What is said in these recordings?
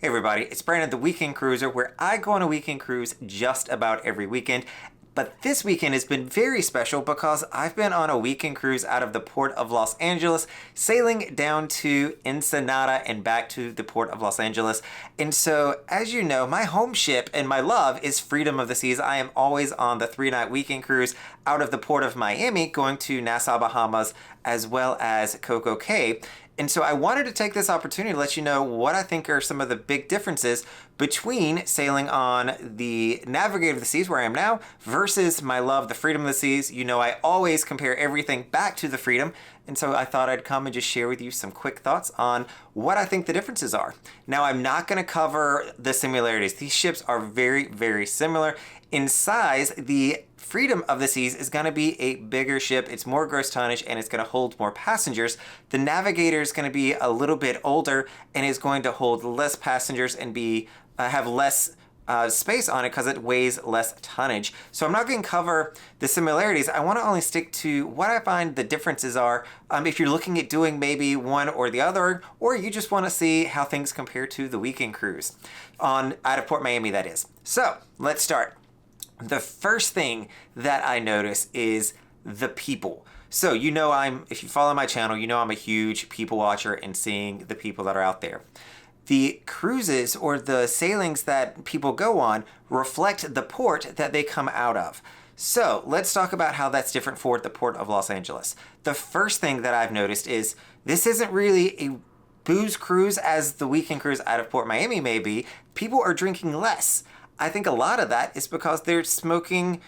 Hey everybody, it's Brandon, the Weekend Cruiser, where I go on a weekend cruise just about every weekend. But this weekend has been very special because I've been on a weekend cruise out of the port of Los Angeles, sailing down to Ensenada and back to the port of Los Angeles. And so, as you know, my home ship and my love is Freedom of the Seas. I am always on the 3-night weekend cruise out of the port of Miami, going to Nassau, Bahamas, as well as Coco Cay. And so I wanted to take this opportunity to let you know what I think are some of the big differences between sailing on the Navigator of the Seas, where I am now, versus my love, the Freedom of the Seas. You know, I always compare everything back to the Freedom, and so I thought I'd come and just share with you some quick thoughts on what I think the differences are. Now, I'm not going to cover the similarities. These ships are very, very similar. In size, the Freedom of the Seas is going to be a bigger ship. It's more gross tonnage and it's going to hold more passengers. The Navigator is going to be a little bit older and is going to hold less passengers and have less space on it because it weighs less tonnage. So I'm not going to cover the similarities. I want to only stick to what I find the differences are if you're looking at doing maybe one or the other, or you just want to see how things compare to the weekend cruise out of Port Miami, that is. So let's start. The first thing that I notice is the people. So you know, if you follow my channel, you know I'm a huge people watcher and seeing the people that are out there. The cruises or the sailings that people go on reflect the port that they come out of. So let's talk about how that's different for the port of Los Angeles. The first thing that I've noticed is this isn't really a booze cruise as the weekend cruise out of Port Miami may be. People are drinking less. I think a lot of that is because they're smoking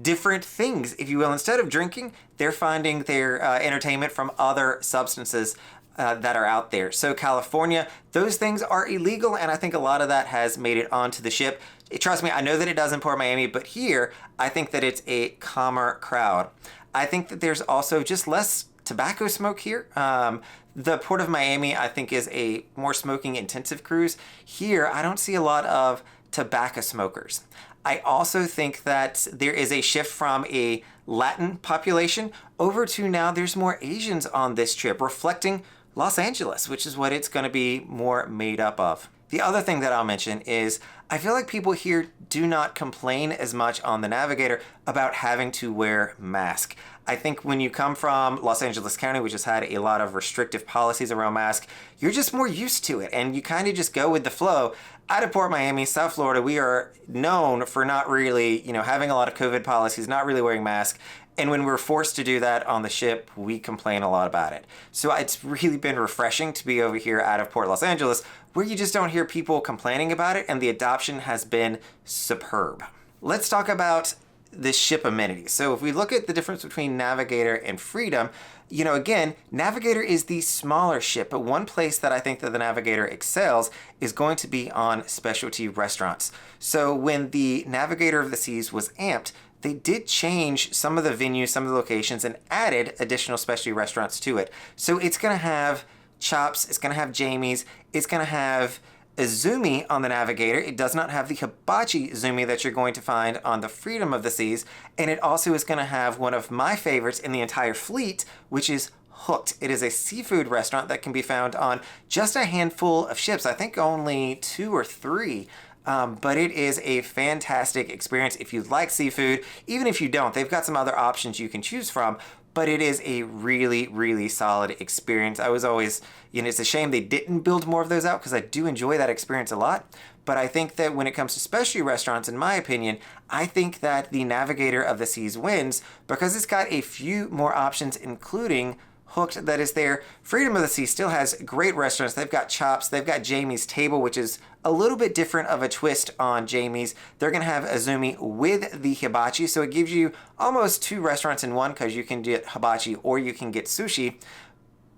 different things, if you will. Instead of drinking, they're finding their entertainment from other substances that are out there. So California, those things are illegal, and I think a lot of that has made it onto the ship. Trust me, I know that it does in Port Miami, but here, I think that it's a calmer crowd. I think that there's also just less tobacco smoke here. The Port of Miami, I think, is a more smoking intensive cruise. Here, I don't see a lot of tobacco smokers. I also think that there is a shift from a Latin population over to now there's more Asians on this trip, reflecting Los Angeles, which is what it's going to be more made up of. The other thing that I'll mention is I feel like people here do not complain as much on the Navigator about having to wear masks. I think when you come from Los Angeles County, which has had a lot of restrictive policies around masks, you're just more used to it and you kind of just go with the flow. Out of Port Miami, South Florida, we are known for not really, having a lot of COVID policies, not really wearing masks. And when we're forced to do that on the ship, we complain a lot about it. So it's really been refreshing to be over here out of Port Los Angeles, where you just don't hear people complaining about it, and the adoption has been superb. Let's talk about the ship amenities. So if we look at the difference between Navigator and Freedom, again, Navigator is the smaller ship, but one place that I think that the Navigator excels is going to be on specialty restaurants. So when the Navigator of the Seas was amped, they did change some of the venues, some of the locations, and added additional specialty restaurants to it. So it's going to have chops, it's going to have Jamie's, it's going to have Izumi on the Navigator. It does not have the hibachi Izumi that you're going to find on the Freedom of the Seas, and it also is going to have one of my favorites in the entire fleet, which is Hooked. It is a seafood restaurant that can be found on just a handful of ships, I think only 2 or 3. But it is a fantastic experience if you like seafood. Even if you don't, they've got some other options you can choose from, but it is a really, really solid experience. I was always, it's a shame they didn't build more of those out because I do enjoy that experience a lot. But I think that when it comes to specialty restaurants, in my opinion, I think that the Navigator of the Seas wins because it's got a few more options, including Hooked that is there. Freedom of the Seas still has great restaurants. They've got Chops. They've got Jamie's Table, which is a little bit different of a twist on Jamie's. They're going to have Izumi with the hibachi, so it gives you almost 2 restaurants in one because you can get hibachi or you can get sushi.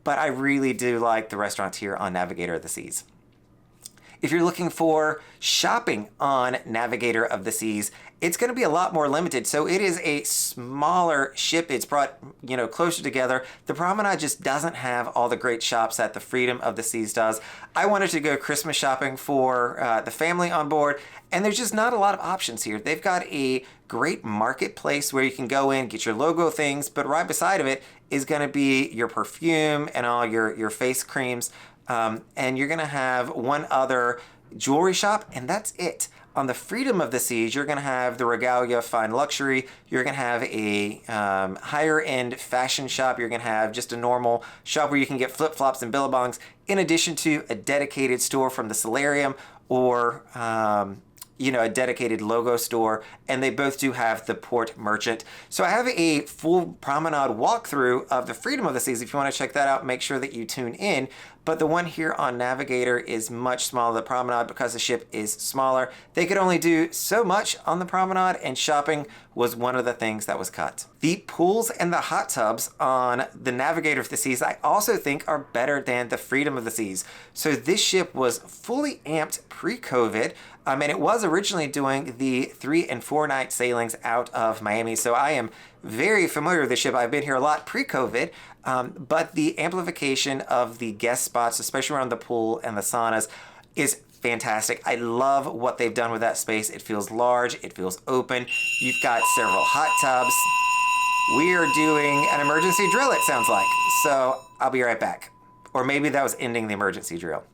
But I really do like the restaurants here on Navigator of the Seas. If you're looking for shopping on Navigator of the Seas, it's going to be a lot more limited. So it is a smaller ship. It's brought, closer together. The Promenade just doesn't have all the great shops that the Freedom of the Seas does. I wanted to go Christmas shopping for the family on board, and there's just not a lot of options here. They've got a great marketplace where you can go in, get your logo things, but right beside of it is going to be your perfume and all your face creams. And you're going to have one other jewelry shop, and that's it. On the Freedom of the Seas, you're going to have the Regalia Fine Luxury. You're going to have a higher end fashion shop. You're going to have just a normal shop where you can get flip-flops and billabongs, in addition to a dedicated store from the Solarium or a dedicated logo store, and they both do have the port merchant. So I have a full promenade walkthrough of the Freedom of the Seas. If you want to check that out, make sure that you tune in. But the one here on Navigator is much smaller, the promenade, because the ship is smaller. They could only do so much on the promenade, and shopping was one of the things that was cut. The pools and the hot tubs on the Navigator of the Seas, I also think, are better than the Freedom of the Seas. So this ship was fully amped pre-COVID, and it was originally doing the 3 and 4 night sailings out of Miami. So I am very familiar with the ship. I've been here a lot pre-COVID, but the amplification of the guest spots, especially around the pool and the saunas, is fantastic. I love what they've done with that space. It feels large, it feels open. You've got several hot tubs. We are doing an emergency drill, it sounds like. So I'll be right back. Or maybe that was ending the emergency drill.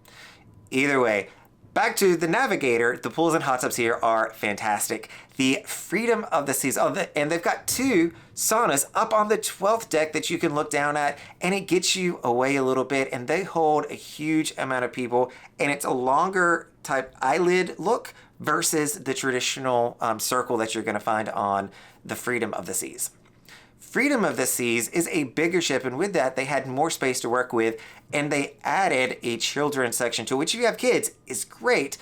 Either way, back to the Navigator. The pools and hot tubs here are fantastic. The Freedom of the Seas, and they've got 2 saunas up on the 12th deck that you can look down at, and it gets you away a little bit, and they hold a huge amount of people, and it's a longer type eyelid look versus the traditional circle that you're going to find on the Freedom of the Seas. Freedom of the Seas is a bigger ship, and with that, they had more space to work with, and they added a children's section to it, which if you have kids is great,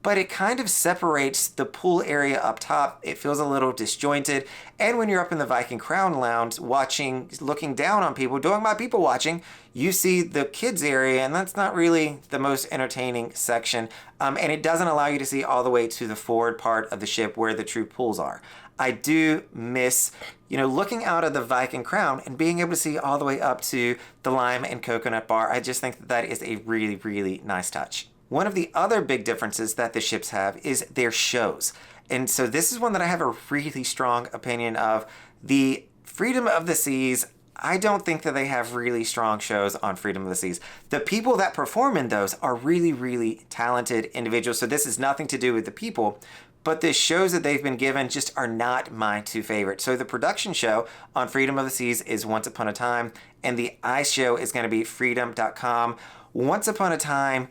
but it kind of separates the pool area up top. It feels a little disjointed, and when you're up in the Viking Crown Lounge looking down on people, doing my people watching, you see the kids area, and that's not really the most entertaining section, and it doesn't allow you to see all the way to the forward part of the ship where the true pools are. I do miss, looking out of the Viking Crown and being able to see all the way up to the Lime and Coconut Bar. I just think that is a really, really nice touch. One of the other big differences that the ships have is their shows. And so this is one that I have a really strong opinion of. The Freedom of the Seas, I don't think that they have really strong shows on Freedom of the Seas. The people that perform in those are really, really talented individuals. So this is nothing to do with the people, but the shows that they've been given just are not my 2 favorites. So the production show on Freedom of the Seas is Once Upon a Time, and the ice show is going to be freedom.com. Once Upon a Time,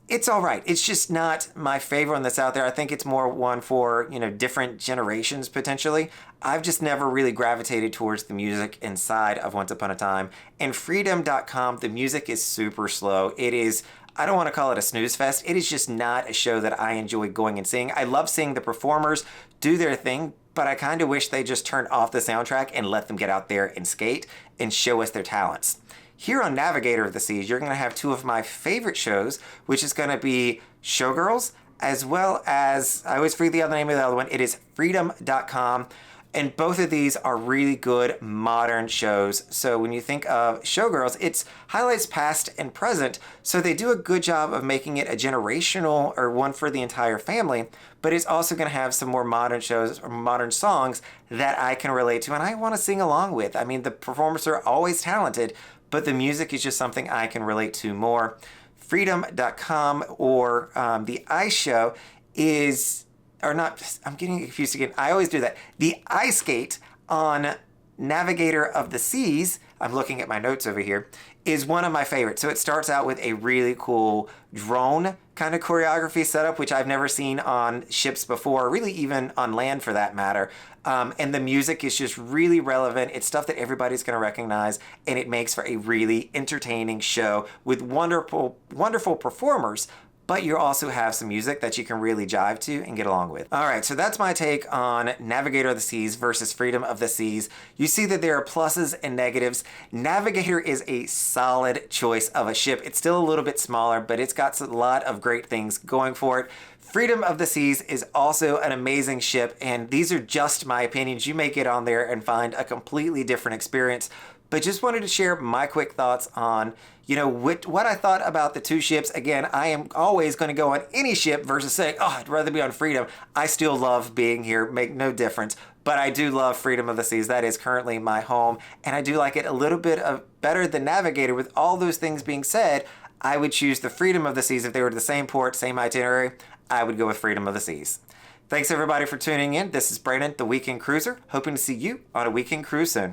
it's all right. It's just not my favorite one that's out there. I think it's more one for, different generations potentially. I've just never really gravitated towards the music inside of Once Upon a Time. And freedom.com, the music is super slow. It is, I don't want to call it a snooze fest. It is just not a show that I enjoy going and seeing. I love seeing the performers do their thing, but I kind of wish they just turned off the soundtrack and let them get out there and skate and show us their talents. Here on Navigator of the Seas, you're going to have 2 of my favorite shows, which is going to be Showgirls, as well as, I always forget the other name of the other one, it is freedom.com. And both of these are really good modern shows. So when you think of Showgirls, it's highlights past and present. So they do a good job of making it a generational or one for the entire family, but it's also going to have some more modern shows or modern songs that I can relate to and I want to sing along with. I mean, the performers are always talented, but the music is just something I can relate to more. Freedom.com or the ice show is, or not, I'm getting confused again. I always do that. The ice skate on Navigator of the Seas, I'm looking at my notes over here, is one of my favorites. So it starts out with a really cool drone kind of choreography setup, which I've never seen on ships before, really even on land for that matter. And the music is just really relevant. It's stuff that everybody's going to recognize, and it makes for a really entertaining show with wonderful, wonderful performers. But you also have some music that you can really jive to and get along with. All right, so that's my take on Navigator of the Seas versus Freedom of the Seas. You see that there are pluses and negatives. Navigator is a solid choice of a ship. It's still a little bit smaller, but it's got a lot of great things going for it. Freedom of the Seas is also an amazing ship, and these are just my opinions. You may get on there and find a completely different experience, but just wanted to share my quick thoughts on what I thought about the 2 ships. Again, I am always going to go on any ship versus saying, oh, I'd rather be on Freedom. I still love being here, make no difference. But I do love Freedom of the Seas. That is currently my home. And I do like it a little bit better than Navigator. With all those things being said, I would choose the Freedom of the Seas. If they were the same port, same itinerary, I would go with Freedom of the Seas. Thanks everybody for tuning in. This is Brandon, the Weekend Cruiser, hoping to see you on a weekend cruise soon.